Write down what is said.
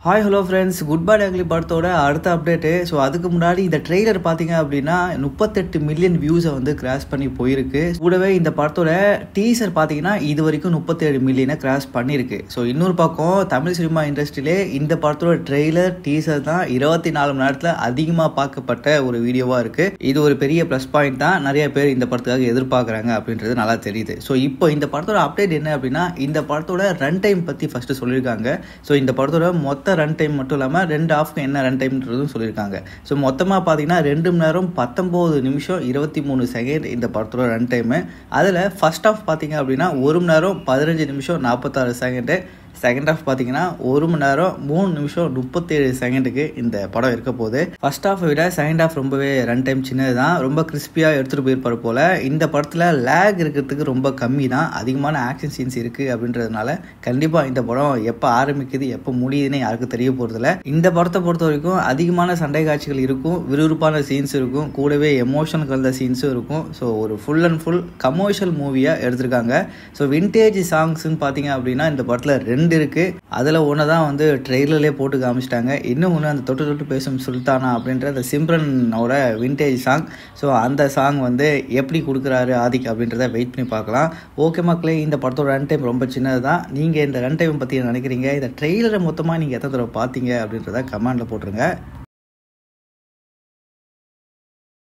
Hi hello friends, good bye ugly படத்தோட அடுத்த update. So அதுக்கு முன்னாடி இந்த ட்ரெய்லர் பார்த்தீங்க அப்படின்னா 38 மில்லியன் வியூஸை வந்து கிராஸ் பண்ணி போயிருக்கு. கூடவே இந்த படத்தோட டீசர் பார்த்தீங்கன்னா இது வரைக்கும் 37 மில்லியனை கிராஸ் பண்ணியிருக்கு. ஸோ இன்னொரு பக்கம் தமிழ் சினிமா இண்டஸ்ட்ரியிலே இந்த படத்தோட ட்ரெய்லர் டீசர் தான் 24 மணி நேரத்தில் அதிகமாக பார்க்கப்பட்ட ஒரு வீடியோவாக இருக்குது. இது ஒரு பெரிய ப்ளஸ் பாயிண்ட் தான். நிறைய பேர் இந்த படத்துக்காக எதிர்பார்க்குறாங்க அப்படின்றது நல்லா தெரியுது. ஸோ இப்போ இந்த படத்தோட அப்டேட் என்ன அப்படின்னா, இந்த படத்தோட ரன் டைம் பற்றி ஃபஸ்ட்டு சொல்லியிருக்காங்க. ஸோ இந்த படத்தோட மொத்த ரன் டைம் மட்டும் இல்லாமல் 2 ஹாஃப்க்கு என்ன ரன் டைம்ன்றதும் சொல்லியிருக்காங்க. ஸோ மொத்தமாக பார்த்தீங்கன்னா 2 மணி நேரம் 19 நிமிஷம் 23 செகண்ட் இந்த படத்தோட ரன் டைமு. அதில் ஃபர்ஸ்ட் ஹாஃப் பார்த்தீங்க அப்படின்னா 1 மணி நேரம் 15 நிமிஷம் 46 செகண்டு. செகண்ட் ஹாஃப் பார்த்தீங்கன்னா 1 மணி நேரம் 3 நிமிஷம் 37 செகண்டுக்கு இந்த படம் இருக்க போகுது. ஃபர்ஸ்ட் ஹாஃபை விட செகண்ட் ஹாஃப் ரொம்பவே ரன் டைம் சின்னது தான். ரொம்ப கிறிஸ்பியாக எடுத்துகிட்டு போயிருப்பார் போல். இந்த படத்தில் லேக் இருக்கிறதுக்கு ரொம்ப கம்மி தான். அதிகமான ஆக்ஷன் சீன்ஸ் இருக்குது அப்படின்றதுனால கண்டிப்பாக இந்த படம் எப்போ ஆரம்பிக்குது எப்போ முடியுதுன்னு யாருக்கும் தெரிய போகிறதில்ல. இந்த படத்தை பொறுத்த வரைக்கும் அதிகமான சண்டை காட்சிகள் இருக்கும், விறுவிறுப்பான சீன்ஸ் இருக்கும், கூடவே எமோஷன் கலந்த சீன்ஸும் இருக்கும். ஸோ ஒரு ஃபுல் அண்ட் ஃபுல் கமர்ஷியல் மூவியாக எடுத்திருக்காங்க. ஸோ விண்டேஜ் சாங்ஸ்ன்னு பார்த்தீங்க அப்படின்னா இந்த படத்தில் 2 இருக்கு. அதில் ஒன்று தான் வந்து ட்ரெய்லர்லேயே போட்டு காமிச்சிட்டாங்க. இன்னும் ஒன்று அந்த தொட்டு தொட்டு பேசும் சுல்தானா அப்படின்ற அந்த சிம்ரனோட விண்டேஜ் சாங். ஸோ அந்த சாங் வந்து எப்படி கொடுக்குறாரு ஆதிக் அப்படின்றத வெயிட் பண்ணி பார்க்கலாம். ஓகே மக்களே, இந்த படத்தோட ரன் டைம் ரொம்ப சின்னது தான். நீங்கள் இந்த ரன் டைம் பற்றி நினைக்கிறீங்க? இந்த ட்ரெய்லரை மொத்தமாக நீங்கள் எத்தனை தடவை பார்த்தீங்க அப்படின்றத கமெண்டில் போட்டுருங்க.